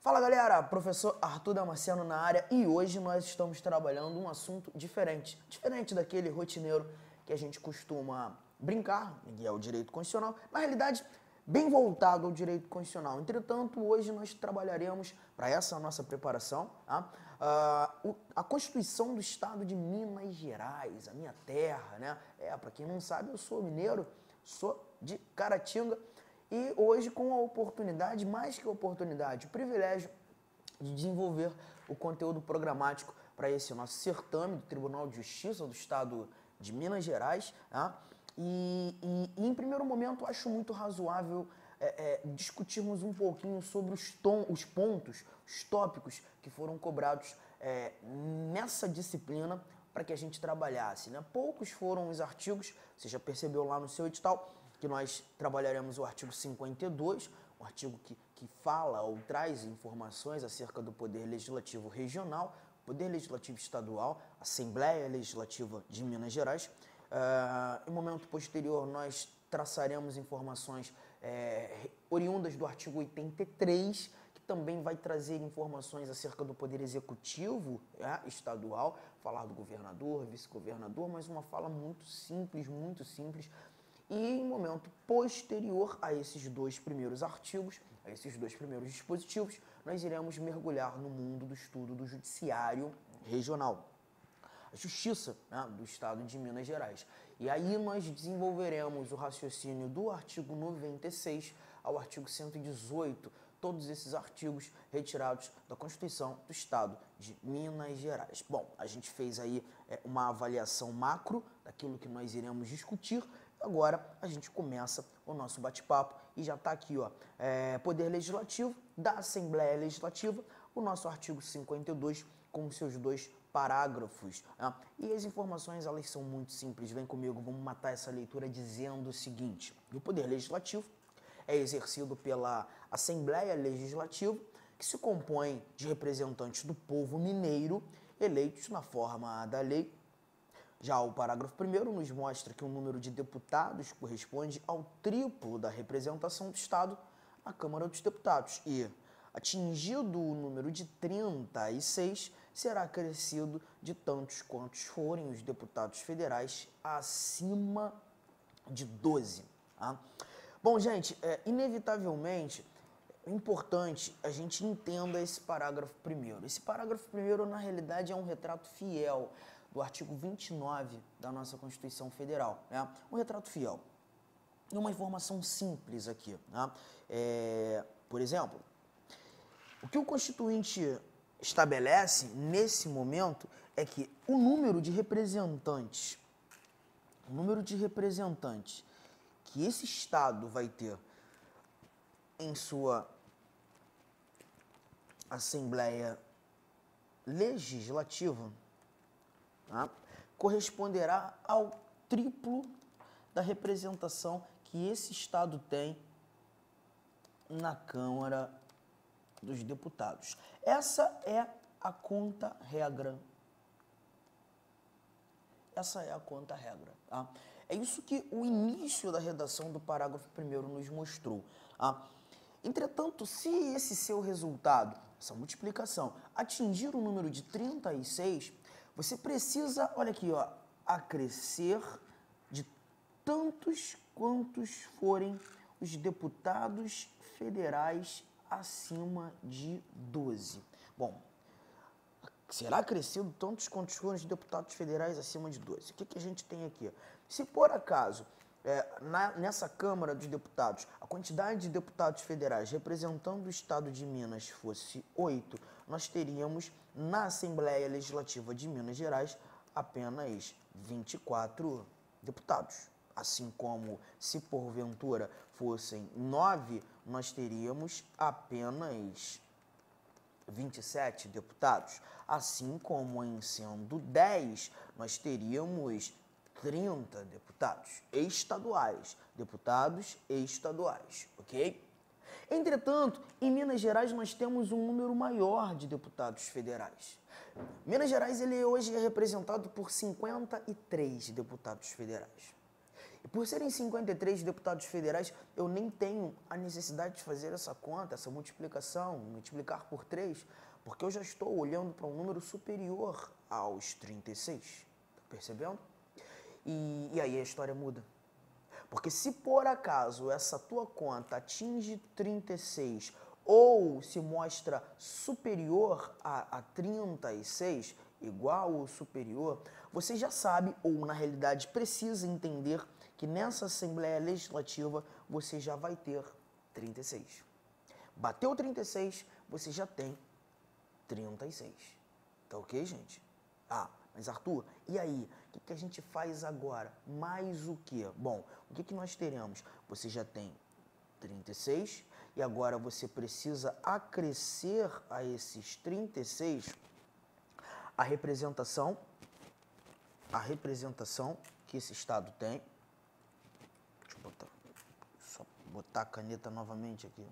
Fala galera, professor Arthur Damasceno na área e hoje nós estamos trabalhando um assunto diferente daquele rotineiro que a gente costuma brincar, que é o direito constitucional, na realidade bem voltado ao direito constitucional. Entretanto, hoje nós trabalharemos, para essa nossa preparação, a Constituição do Estado de Minas Gerais, a minha terra, né? Para quem não sabe, eu sou mineiro, sou de Caratinga. E hoje, com a oportunidade, mais que a oportunidade, o privilégio de desenvolver o conteúdo programático para esse nosso certame do Tribunal de Justiça do Estado de Minas Gerais. Tá? Em primeiro momento, acho muito razoável discutirmos um pouquinho sobre os pontos, os tópicos que foram cobrados nessa disciplina para que a gente trabalhasse. Né? Poucos foram os artigos, você já percebeu lá no seu edital, que nós trabalharemos o artigo 52, um artigo que fala ou traz informações acerca do Poder Legislativo Regional, Poder Legislativo Estadual, Assembleia Legislativa de Minas Gerais. Em momento posterior, nós traçaremos informações oriundas do artigo 83, que também vai trazer informações acerca do Poder Executivo estadual, falar do governador, vice-governador, mas uma fala muito simples, E em momento posterior a esses dois primeiros artigos, a esses dois primeiros dispositivos, nós iremos mergulhar no mundo do estudo do judiciário regional, a justiça, né, do Estado de Minas Gerais. E aí nós desenvolveremos o raciocínio do artigo 96 ao artigo 118, todos esses artigos retirados da Constituição do Estado de Minas Gerais. Bom, a gente fez aí uma avaliação macro daquilo que nós iremos discutir. Agora a gente começa o nosso bate-papo e já está aqui, ó, Poder Legislativo da Assembleia Legislativa, o nosso artigo 52 com seus dois parágrafos. Né? E as informações, elas são muito simples. Vem comigo, vamos matar essa leitura dizendo o seguinte: o Poder Legislativo é exercido pela Assembleia Legislativa, que se compõe de representantes do povo mineiro, eleitos na forma da lei. Já o parágrafo 1º nos mostra que o número de deputados corresponde ao triplo da representação do Estado na Câmara dos Deputados e, atingido o número de 36, será acrescido de tantos quantos forem os deputados federais acima de 12. Tá? Bom, gente, inevitavelmente é importante a gente entenda esse parágrafo 1º. Esse parágrafo 1º, na realidade, é um retrato fiel do artigo 29 da nossa Constituição Federal. Né? Um retrato fiel. E uma informação simples aqui. Né? Por exemplo, o que o Constituinte estabelece nesse momento é que o número de representantes que esse Estado vai ter em sua Assembleia Legislativa, tá, corresponderá ao triplo da representação que esse Estado tem na Câmara dos Deputados. Essa é a conta-regra. Tá? É isso que o início da redação do parágrafo 1º nos mostrou. Tá? Entretanto, se esse seu resultado, essa multiplicação, atingir o número de 36, você precisa, olha aqui, ó, acrescer de tantos quantos forem os deputados federais acima de 12. Bom, será acrescido tantos quantos forem os deputados federais acima de 12. O que a gente tem aqui? Se por acaso, nessa Câmara dos Deputados, a quantidade de deputados federais representando o Estado de Minas fosse 8, nós teríamos na Assembleia Legislativa de Minas Gerais apenas 24 deputados. Assim como, se porventura fossem 9, nós teríamos apenas 27 deputados. Assim como, em sendo 10, nós teríamos 30 deputados estaduais, ok? Entretanto, em Minas Gerais nós temos um número maior de deputados federais. Minas Gerais ele hoje é representado por 53 deputados federais. E por serem 53 deputados federais, eu nem tenho a necessidade de fazer essa conta, essa multiplicação, multiplicar por 3, porque eu já estou olhando para um número superior aos 36. Tá percebendo? E aí a história muda. Porque se por acaso essa tua conta atinge 36 ou se mostra superior a 36, igual ou superior, você já sabe, ou na realidade precisa entender, que nessa Assembleia Legislativa você já vai ter 36. Bateu 36, você já tem 36. Tá ok, gente? Ah, mas Arthur, e aí? O que a gente faz agora? Mais o quê? Bom, o que nós teremos? Você já tem 36 e agora você precisa acrescer a esses 36 a representação que esse Estado tem. Deixa eu só botar a caneta novamente aqui.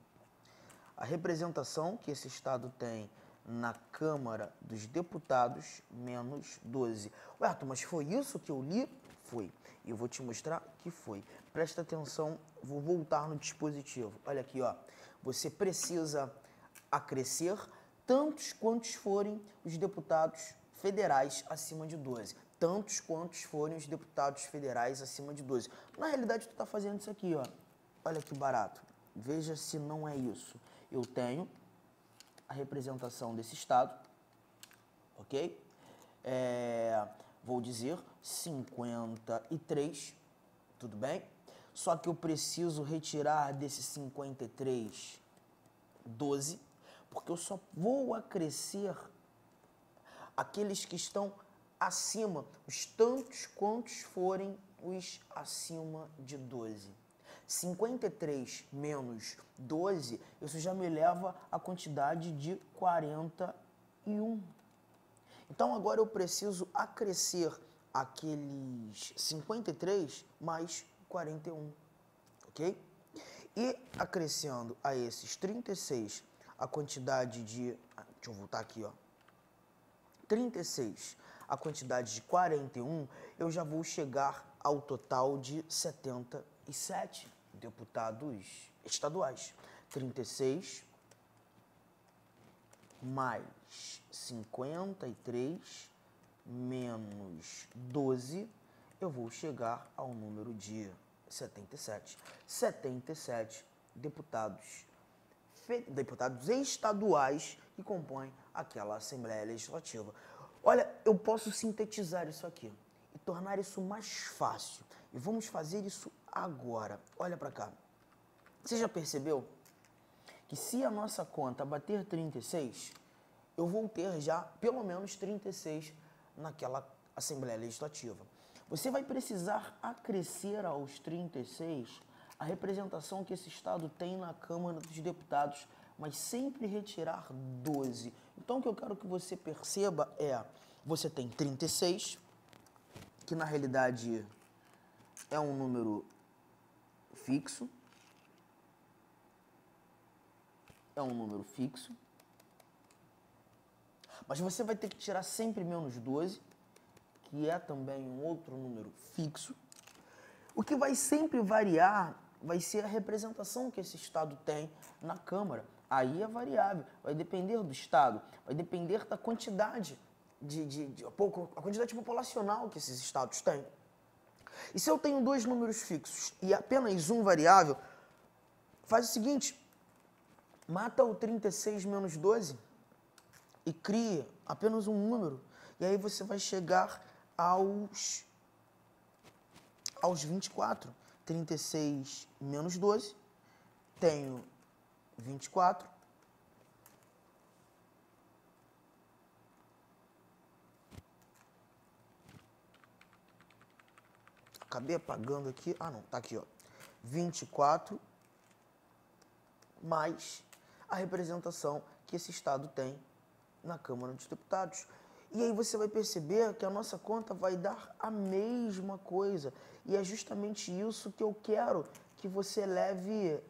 A representação que esse Estado tem na Câmara dos Deputados, menos 12. Ué, Arthur, mas foi isso que eu li? Foi. E eu vou te mostrar que foi. Presta atenção, vou voltar no dispositivo. Olha aqui, ó. Você precisa acrescer tantos quantos forem os deputados federais acima de 12. Tantos quantos forem os deputados federais acima de 12. Na realidade, tu tá fazendo isso aqui, ó. Olha que barato. Veja se não é isso. Eu tenho a representação desse Estado, ok? Vou dizer 53, tudo bem? Só que eu preciso retirar desse 53, 12, porque eu só vou acrescer aqueles que estão acima, os tantos quantos forem os acima de 12. 53 menos 12, isso já me leva à quantidade de 41. Então agora eu preciso acrescer aqueles 53 mais 41, ok? E acrescendo a esses 36 a quantidade de... Deixa eu voltar aqui, ó. 36, a quantidade de 41, eu já vou chegar ao total de 77 deputados estaduais. 36 mais 53 menos 12, eu vou chegar ao número de 77. 77 deputados estaduais que compõem aquela Assembleia Legislativa. Olha, eu posso sintetizar isso aqui e tornar isso mais fácil. E vamos fazer isso agora. Olha para cá. Você já percebeu que se a nossa conta bater 36, eu vou ter já pelo menos 36 naquela Assembleia Legislativa. Você vai precisar acrescer aos 36 a representação que esse Estado tem na Câmara dos Deputados, mas sempre retirar 12. Então, o que eu quero que você perceba é, você tem 36, que na realidade é um número fixo. É um número fixo. Mas você vai ter que tirar sempre menos 12, que é também um outro número fixo. O que vai sempre variar vai ser a representação que esse Estado tem na Câmara. Aí é variável, vai depender do Estado, vai depender da quantidade a quantidade populacional que esses Estados têm. E se eu tenho dois números fixos e apenas um variável, faz o seguinte, mata o 36 menos 12 e cria apenas um número. E aí você vai chegar aos 24. 36 menos 12, tenho 24. Acabei apagando aqui. Ah, não, tá aqui, ó. 24 mais a representação que esse Estado tem na Câmara dos Deputados. E aí você vai perceber que a nossa conta vai dar a mesma coisa. E é justamente isso que eu quero que você leve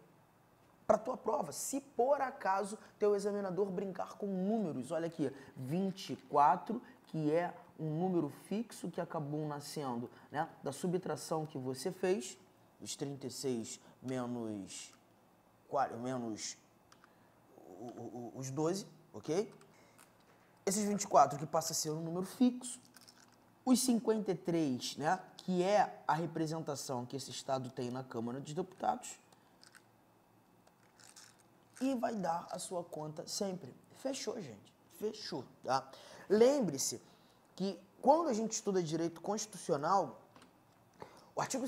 para a tua prova. Se por acaso teu examinador brincar com números, olha aqui, 24, que é um número fixo que acabou nascendo, né, da subtração que você fez, os 36 menos os 12, ok? Esses 24 que passa a ser um número fixo, os 53, né, que é a representação que esse Estado tem na Câmara dos Deputados, e vai dar a sua conta sempre. Fechou, gente. Fechou, tá? Lembre-se que quando a gente estuda direito constitucional, o artigo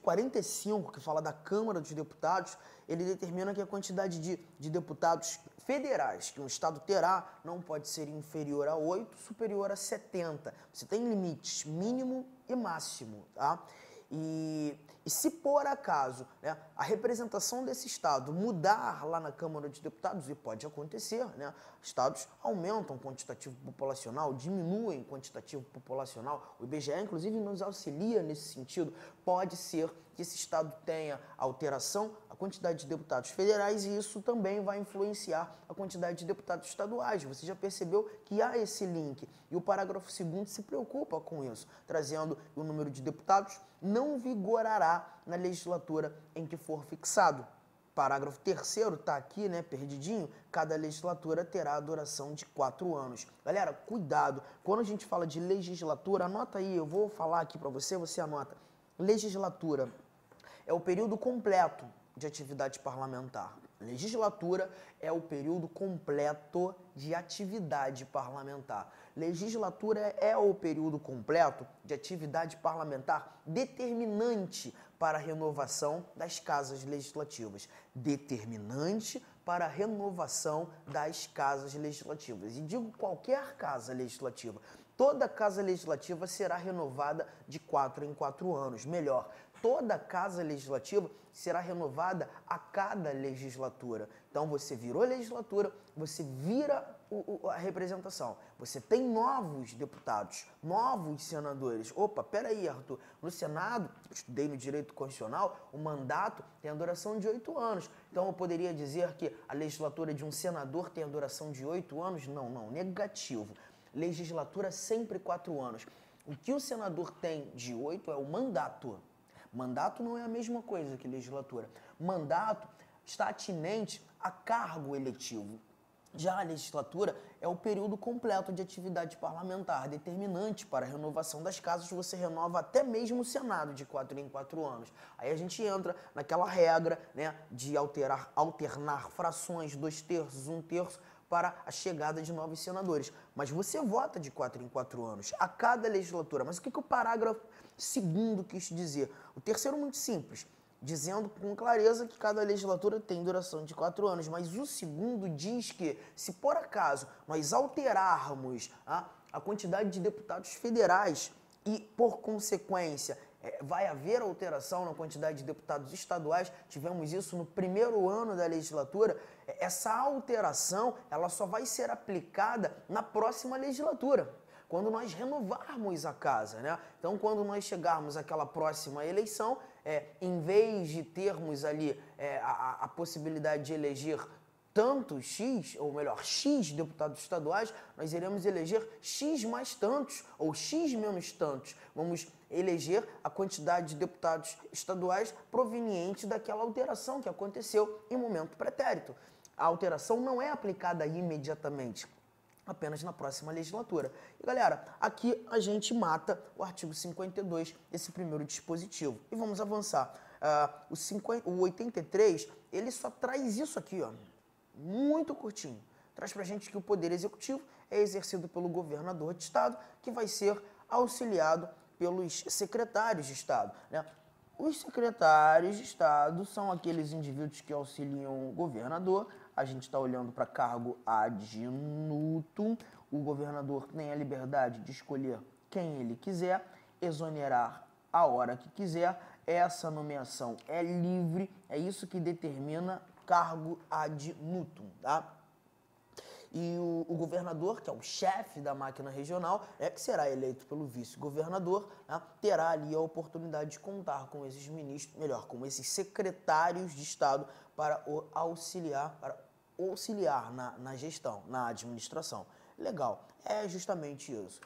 45, que fala da Câmara dos Deputados, ele determina que a quantidade de deputados federais que um Estado terá não pode ser inferior a 8, superior a 70. Você tem limites mínimo e máximo, tá? E se por acaso, né, a representação desse Estado mudar lá na Câmara dos Deputados, e pode acontecer, né, estados aumentam o quantitativo populacional, diminuem o quantitativo populacional, o IBGE inclusive nos auxilia nesse sentido, pode ser que esse Estado tenha alteração, a quantidade de deputados federais, e isso também vai influenciar a quantidade de deputados estaduais. Você já percebeu que há esse link, e o parágrafo 2º se preocupa com isso, trazendo o número de deputados não vigorará na legislatura em que for fixado. Parágrafo 3º está aqui, né, perdidinho, cada legislatura terá a duração de 4 anos. Galera, cuidado, quando a gente fala de legislatura, anota aí, eu vou falar aqui para você, você anota. Legislatura é o período completo de atividade parlamentar. Legislatura é o período completo de atividade parlamentar. Legislatura é o período completo de atividade parlamentar determinante para a renovação das casas legislativas. Determinante para a renovação das casas legislativas. E digo qualquer casa legislativa. Toda casa legislativa será renovada de 4 em 4 anos. Melhor, toda casa legislativa será renovada a cada legislatura. Então, você virou legislatura, você vira a representação. Você tem novos deputados, novos senadores. Opa, peraí, Arthur, no Senado, eu estudei no direito constitucional, o mandato tem a duração de 8 anos. Então, eu poderia dizer que a legislatura de um senador tem a duração de 8 anos? Não, negativo. Legislatura sempre 4 anos. O que o senador tem de 8 é o mandato. Mandato não é a mesma coisa que legislatura. Mandato está atinente a cargo eletivo. Já a legislatura é o período completo de atividade parlamentar, determinante para a renovação das casas. Você renova até mesmo o Senado de 4 em 4 anos. Aí a gente entra naquela regra, né, de alternar frações, 2/3, 1/3, para a chegada de novos senadores. Mas você vota de 4 em 4 anos, a cada legislatura. Mas o que o parágrafo 2º quis dizer? O terceiro muito simples, dizendo com clareza que cada legislatura tem duração de 4 anos. Mas o 2º diz que, se por acaso nós alterarmos a quantidade de deputados federais e, por consequência, vai haver alteração na quantidade de deputados estaduais, tivemos isso no primeiro ano da legislatura, essa alteração ela só vai ser aplicada na próxima legislatura, quando nós renovarmos a casa, né? Então, quando nós chegarmos àquela próxima eleição, em vez de termos ali a possibilidade de eleger tantos X, ou melhor, X deputados estaduais, nós iremos eleger X mais tantos, ou X menos tantos. Vamos eleger a quantidade de deputados estaduais proveniente daquela alteração que aconteceu em momento pretérito. A alteração não é aplicada imediatamente, apenas na próxima legislatura. E, galera, aqui a gente mata o artigo 52, esse primeiro dispositivo. E vamos avançar. O 83, ele só traz isso aqui, ó. Muito curtinho. Traz pra gente que o poder executivo é exercido pelo governador de estado, que vai ser auxiliado pelos secretários de estado, né? Os secretários de estado são aqueles indivíduos que auxiliam o governador. A gente está olhando para cargo ad nutum. O governador tem a liberdade de escolher quem ele quiser, exonerar a hora que quiser. Essa nomeação é livre, é isso que determina cargo ad nutum, tá? E o governador, que é o chefe da máquina regional, que será eleito pelo vice-governador, né, terá ali a oportunidade de contar com esses ministros, melhor, com esses secretários de Estado para auxiliar na gestão, na administração. Legal, é justamente isso.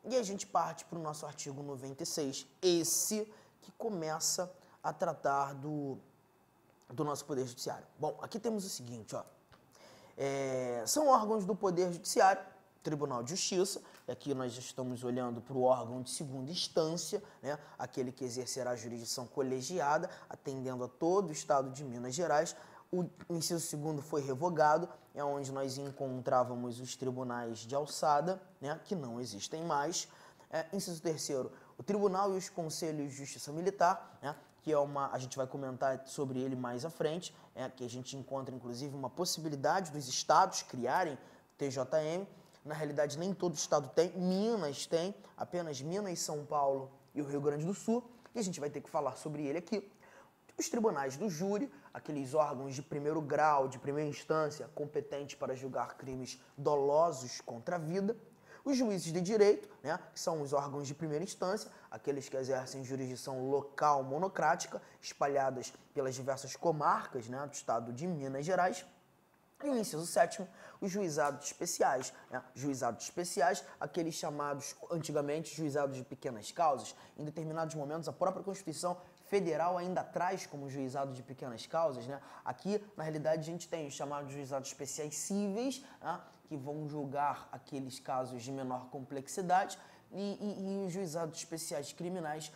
E a gente parte para o nosso artigo 96, esse que começa a tratar do nosso Poder Judiciário. Bom, aqui temos o seguinte, ó. São órgãos do Poder Judiciário, Tribunal de Justiça, e aqui nós já estamos olhando para o órgão de segunda instância, né, aquele que exercerá a jurisdição colegiada, atendendo a todo o Estado de Minas Gerais. O inciso segundo foi revogado, é onde nós encontrávamos os tribunais de alçada, né, que não existem mais. Inciso terceiro, o Tribunal e os Conselhos de Justiça Militar, né, que é a gente vai comentar sobre ele mais à frente, que a gente encontra inclusive uma possibilidade dos estados criarem TJM. Na realidade, nem todo estado tem, Minas tem, apenas Minas, São Paulo e o Rio Grande do Sul, e a gente vai ter que falar sobre ele aqui. Os tribunais do júri, aqueles órgãos de primeiro grau, de primeira instância, competentes para julgar crimes dolosos contra a vida. Os juízes de direito, né, que são os órgãos de primeira instância, aqueles que exercem jurisdição local monocrática, espalhadas pelas diversas comarcas, né, do estado de Minas Gerais. E o inciso sétimo, os juizados especiais. Né? Juizados especiais, aqueles chamados antigamente juizados de pequenas causas. Em determinados momentos, a própria Constituição Federal ainda traz como juizado de pequenas causas. Né? Aqui, na realidade, a gente tem os chamados juizados especiais cíveis, né? que vão julgar aqueles casos de menor complexidade, e os juizados especiais criminais,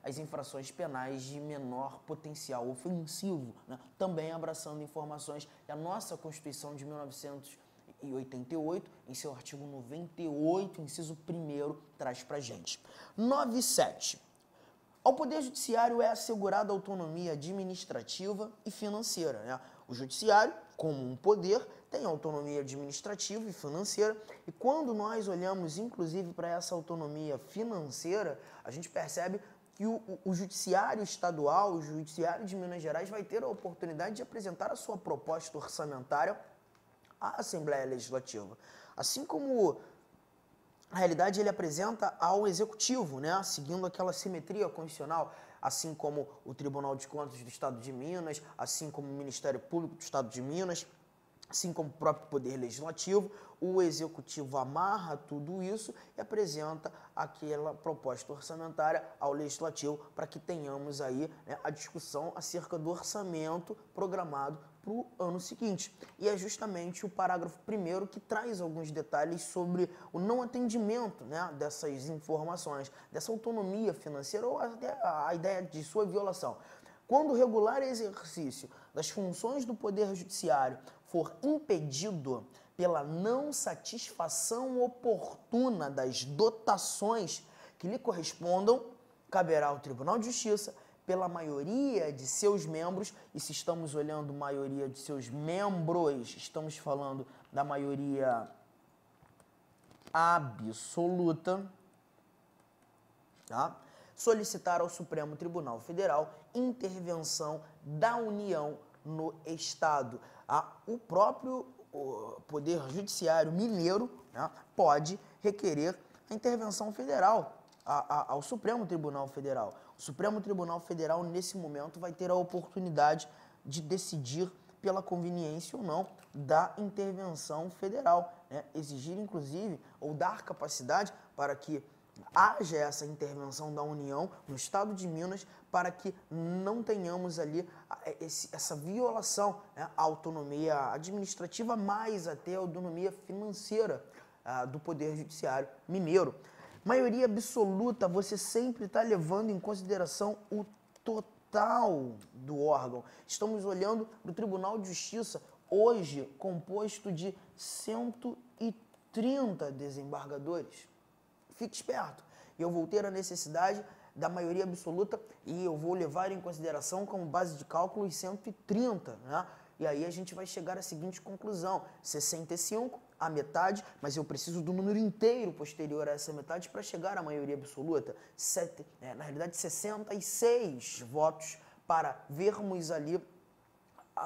as infrações penais de menor potencial ofensivo, né? Também abraçando informações que a nossa Constituição de 1988, em seu artigo 98, inciso 1º, traz pra gente. 97. Ao Poder Judiciário é assegurada autonomia administrativa e financeira. Né? O Judiciário, como um poder, tem autonomia administrativa e financeira, e quando nós olhamos, inclusive, para essa autonomia financeira, a gente percebe que o Judiciário Estadual, o Judiciário de Minas Gerais, vai ter a oportunidade de apresentar a sua proposta orçamentária à Assembleia Legislativa. Assim como, na realidade, ele apresenta ao Executivo, né, seguindo aquela simetria constitucional, assim como o Tribunal de Contas do Estado de Minas, assim como o Ministério Público do Estado de Minas, assim como o próprio Poder Legislativo. O Executivo amarra tudo isso e apresenta aquela proposta orçamentária ao Legislativo para que tenhamos aí, né, a discussão acerca do orçamento programado para o ano seguinte. E é justamente o parágrafo 1º que traz alguns detalhes sobre o não atendimento, né, dessas informações, dessa autonomia financeira ou até a ideia de sua violação. Quando o regular exercício das funções do Poder Judiciário for impedido pela não satisfação oportuna das dotações que lhe correspondam, caberá ao Tribunal de Justiça, pela maioria de seus membros, e se estamos olhando maioria de seus membros, estamos falando da maioria absoluta, tá? Solicitar ao Supremo Tribunal Federal intervenção da União no Estado. O próprio Poder Judiciário Mineiro, né, pode requerer a intervenção federal ao Supremo Tribunal Federal. O Supremo Tribunal Federal, nesse momento, vai ter a oportunidade de decidir pela conveniência ou não da intervenção federal, né? Exigir, inclusive, ou dar capacidade para que haja essa intervenção da União no Estado de Minas para que não tenhamos ali essa violação, né, à autonomia administrativa, mais até a autonomia financeira do Poder Judiciário Mineiro. Maioria absoluta, você sempre está levando em consideração o total do órgão. Estamos olhando para o Tribunal de Justiça, hoje composto de 130 desembargadores. Fique esperto. Eu vou ter a necessidade da maioria absoluta e eu vou levar em consideração como base de cálculo os 130, né? E aí a gente vai chegar à seguinte conclusão: 65, a metade, mas eu preciso do número inteiro posterior a essa metade para chegar à maioria absoluta. Na realidade, 66 votos para vermos ali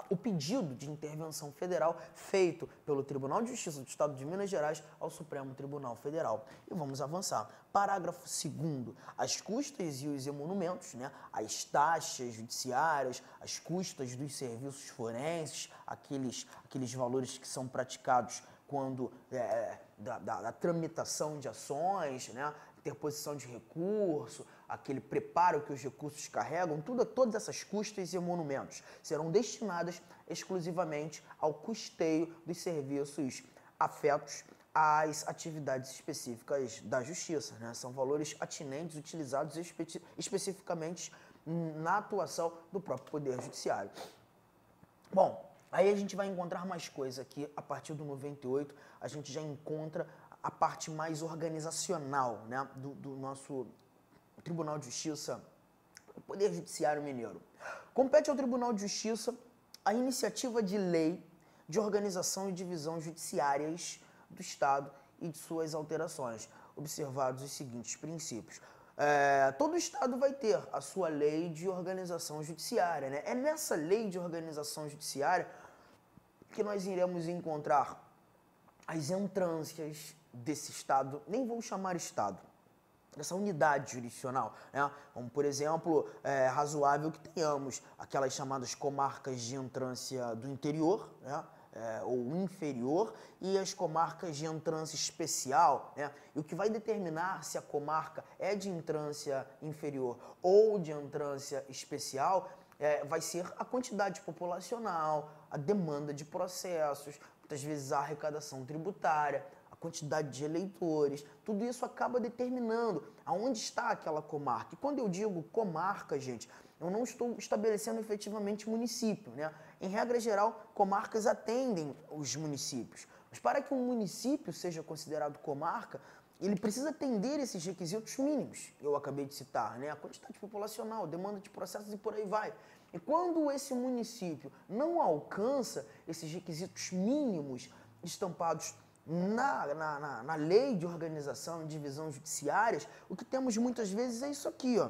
o pedido de intervenção federal feito pelo Tribunal de Justiça do Estado de Minas Gerais ao Supremo Tribunal Federal. E vamos avançar. Parágrafo 2º. As custas e os emolumentos, né, as taxas judiciárias, as custas dos serviços forenses, aqueles valores que são praticados quando da tramitação de ações, né, interposição de recurso, aquele preparo que os recursos carregam, todas essas custas e emolumentos serão destinadas exclusivamente ao custeio dos serviços afetos às atividades específicas da Justiça, né? São valores atinentes utilizados especificamente na atuação do próprio Poder Judiciário. Bom, aí a gente vai encontrar mais coisa aqui. A partir do 98, a gente já encontra a parte mais organizacional, né, do nosso Tribunal de Justiça, Poder Judiciário Mineiro. Compete ao Tribunal de Justiça a iniciativa de lei de organização e divisão judiciárias do Estado e de suas alterações, observados os seguintes princípios. Todo Estado vai ter a sua lei de organização judiciária, né? É nessa lei de organização judiciária que nós iremos encontrar as entrâncias desse Estado, nem vou chamar Estado, dessa unidade jurisdicional, né? Como, por exemplo, é razoável que tenhamos aquelas chamadas comarcas de entrância do interior, né? Ou inferior, e as comarcas de entrância especial, né? E o que vai determinar se a comarca é de entrância inferior ou de entrância especial vai ser a quantidade populacional, a demanda de processos, muitas vezes a arrecadação tributária, a quantidade de eleitores, tudo isso acaba determinando aonde está aquela comarca. E quando eu digo comarca, gente, eu não estou estabelecendo efetivamente município, né? Em regra geral, comarcas atendem os municípios. Mas para que um município seja considerado comarca, ele precisa atender esses requisitos mínimos, que eu acabei de citar, né? A quantidade populacional, demanda de processos e por aí vai. E quando esse município não alcança esses requisitos mínimos estampados na lei de organização e divisão judiciárias, o que temos muitas vezes é isso aqui, ó.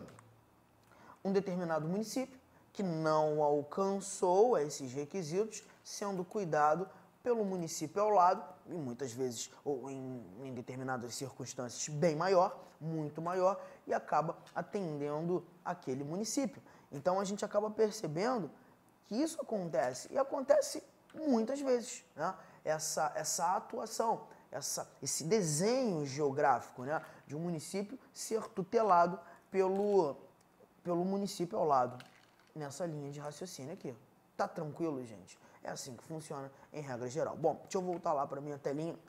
Um determinado município que não alcançou esses requisitos, sendo cuidado pelo município ao lado, e muitas vezes, ou em determinadas circunstâncias, bem maior, muito maior, e acaba atendendo aquele município. Então a gente acaba percebendo que isso acontece, e acontece muitas vezes, né? Essa atuação, esse desenho geográfico, né, de um município ser tutelado pelo município ao lado, nessa linha de raciocínio aqui. Tá tranquilo, gente? É assim que funciona em regra geral. Bom, deixa eu voltar lá para a minha telinha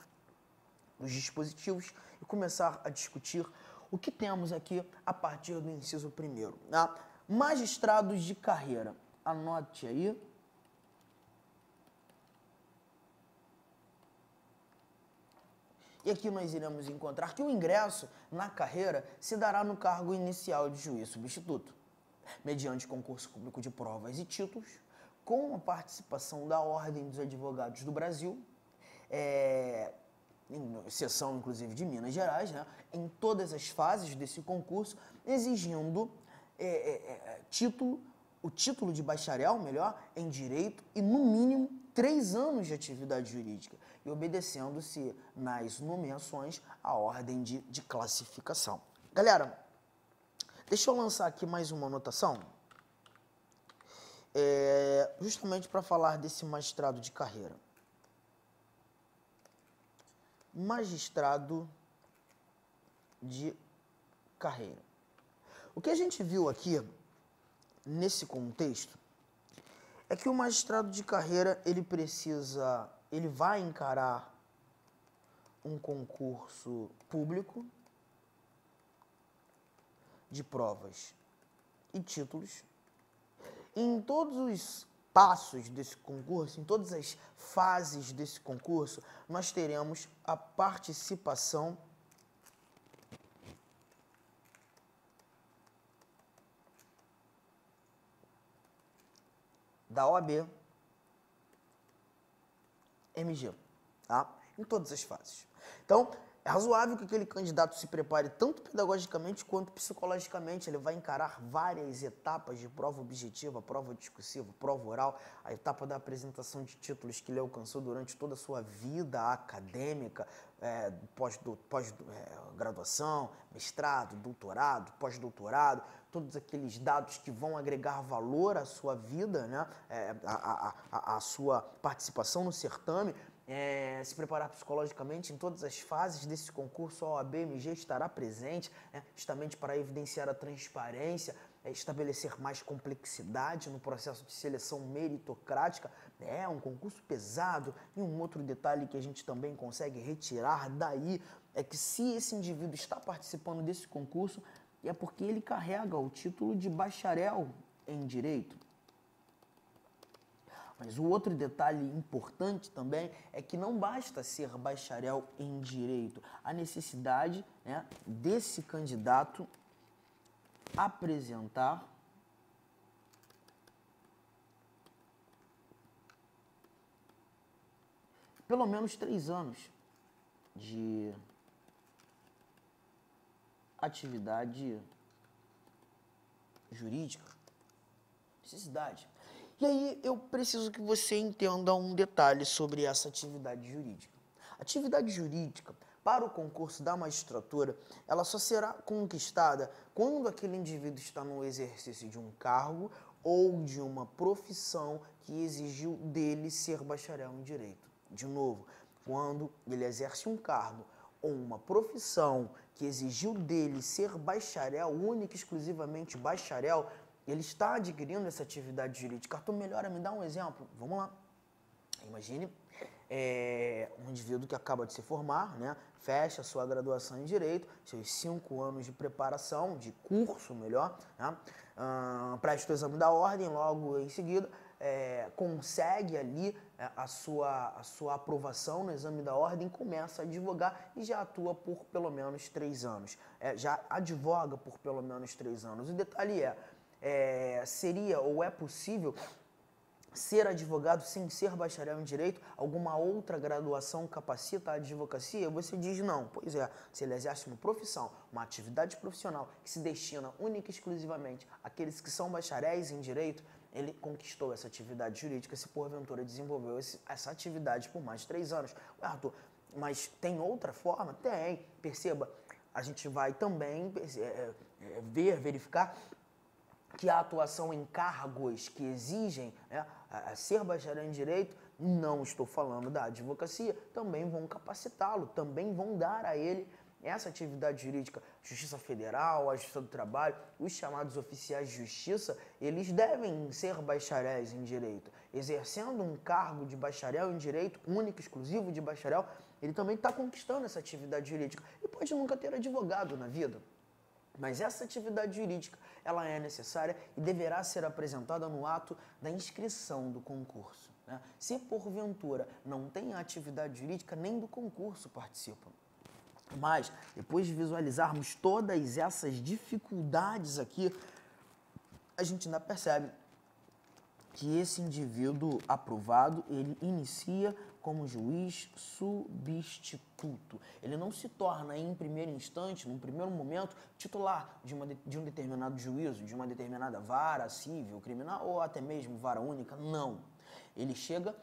dos dispositivos e começar a discutir o que temos aqui a partir do inciso 1º. Né? Magistrados de carreira. Anote aí. E aqui nós iremos encontrar que o ingresso na carreira se dará no cargo inicial de juiz substituto, mediante concurso público de provas e títulos, com a participação da Ordem dos Advogados do Brasil, exceção inclusive de Minas Gerais, né, em todas as fases desse concurso, exigindo o título de bacharel, melhor, em Direito e, no mínimo, 3 anos de atividade jurídica, e obedecendo-se nas nomeações à ordem de classificação. Galera, deixa eu lançar aqui mais uma anotação, justamente para falar desse magistrado de carreira. Magistrado de carreira. O que a gente viu aqui, nesse contexto, é que o magistrado de carreira, ele vai encarar um concurso público de provas e títulos. E em todos os passos desse concurso, em todas as fases desse concurso, nós teremos a participação da OAB MG, tá? Em todas as fases. Então, é razoável que aquele candidato se prepare tanto pedagogicamente quanto psicologicamente. Ele vai encarar várias etapas de prova objetiva, prova discursiva, prova oral, a etapa da apresentação de títulos que ele alcançou durante toda a sua vida acadêmica, pós-graduação, mestrado, doutorado, pós-doutorado, todos aqueles dados que vão agregar valor à sua vida, né? A sua participação no certame. se preparar psicologicamente em todas as fases desse concurso. A OAB-MG estará presente, justamente para evidenciar a transparência, estabelecer mais complexidade no processo de seleção meritocrática. É um concurso pesado. E um outro detalhe que a gente também consegue retirar daí é que se esse indivíduo está participando desse concurso, é porque ele carrega o título de bacharel em Direito. Mas o outro detalhe importante também é que não basta ser bacharel em Direito. Há necessidade, desse candidato apresentar pelo menos 3 anos de atividade jurídica. Necessidade. E aí eu preciso que você entenda um detalhe sobre essa atividade jurídica. Atividade jurídica, para o concurso da magistratura, ela só será conquistada quando aquele indivíduo está no exercício de um cargo ou de uma profissão que exigiu dele ser bacharel em Direito. De novo, quando ele exerce um cargo ou uma profissão que exigiu dele ser bacharel, única e exclusivamente bacharel, ele está adquirindo essa atividade jurídica. Arthur, melhor me dá um exemplo. Vamos lá. Imagine um indivíduo que acaba de se formar, fecha sua graduação em Direito, seus 5 anos de preparação, de curso melhor, presta o exame da ordem, logo em seguida consegue ali a sua aprovação no exame da ordem, começa a advogar e já atua por pelo menos 3 anos. Já advoga por pelo menos 3 anos. O detalhe seria ou é possível ser advogado sem ser bacharel em Direito? Alguma outra graduação capacita a advocacia? Você diz não. Pois é, se ele exerce uma profissão, uma atividade profissional que se destina única e exclusivamente àqueles que são bacharéis em Direito, ele conquistou essa atividade jurídica se porventura desenvolveu essa atividade por mais de 3 anos. Arthur, mas tem outra forma? Tem. Perceba, a gente vai também verificar que a atuação em cargos que exigem ser bacharel em Direito, não estou falando da advocacia, também vão capacitá-lo, também vão dar a ele essa atividade jurídica. Justiça Federal, a Justiça do Trabalho, os chamados oficiais de justiça, eles devem ser bacharéis em Direito. Exercendo um cargo de bacharel em Direito, único, exclusivo de bacharel, ele também está conquistando essa atividade jurídica. E pode nunca ter advogado na vida. Mas essa atividade jurídica, ela é necessária e deverá ser apresentada no ato da inscrição do concurso. Se porventura não tem a atividade jurídica, nem do concurso participa. Mas, depois de visualizarmos todas essas dificuldades aqui, a gente ainda percebe que esse indivíduo aprovado, ele inicia como juiz substituto. Ele não se torna, em primeiro instante, num primeiro momento, titular de um determinado juízo, de uma determinada vara civil, criminal ou até mesmo vara única. Não. Ele chega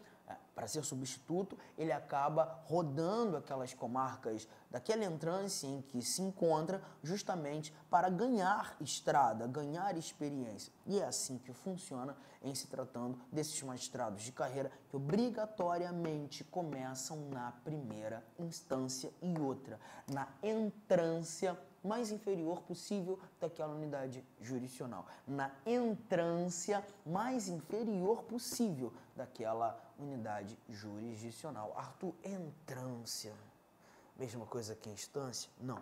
para ser substituto, ele acaba rodando aquelas comarcas daquela entrância em que se encontra justamente para ganhar estrada, ganhar experiência. E é assim que funciona em se tratando desses magistrados de carreira que obrigatoriamente começam na primeira instância e outra, na entrância mais inferior possível daquela unidade jurisdicional, na entrância mais inferior possível daquela unidade jurisdicional. Arthur, entrância, mesma coisa que instância? Não.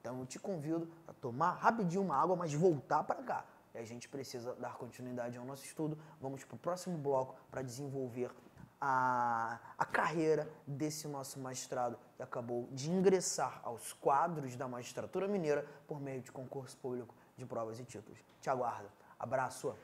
Então eu te convido a tomar rapidinho uma água, mas voltar para cá. E a gente precisa dar continuidade ao nosso estudo. Vamos para o próximo bloco para desenvolver a carreira desse nosso magistrado que acabou de ingressar aos quadros da magistratura mineira por meio de concurso público de provas e títulos. Te aguardo. Abraço.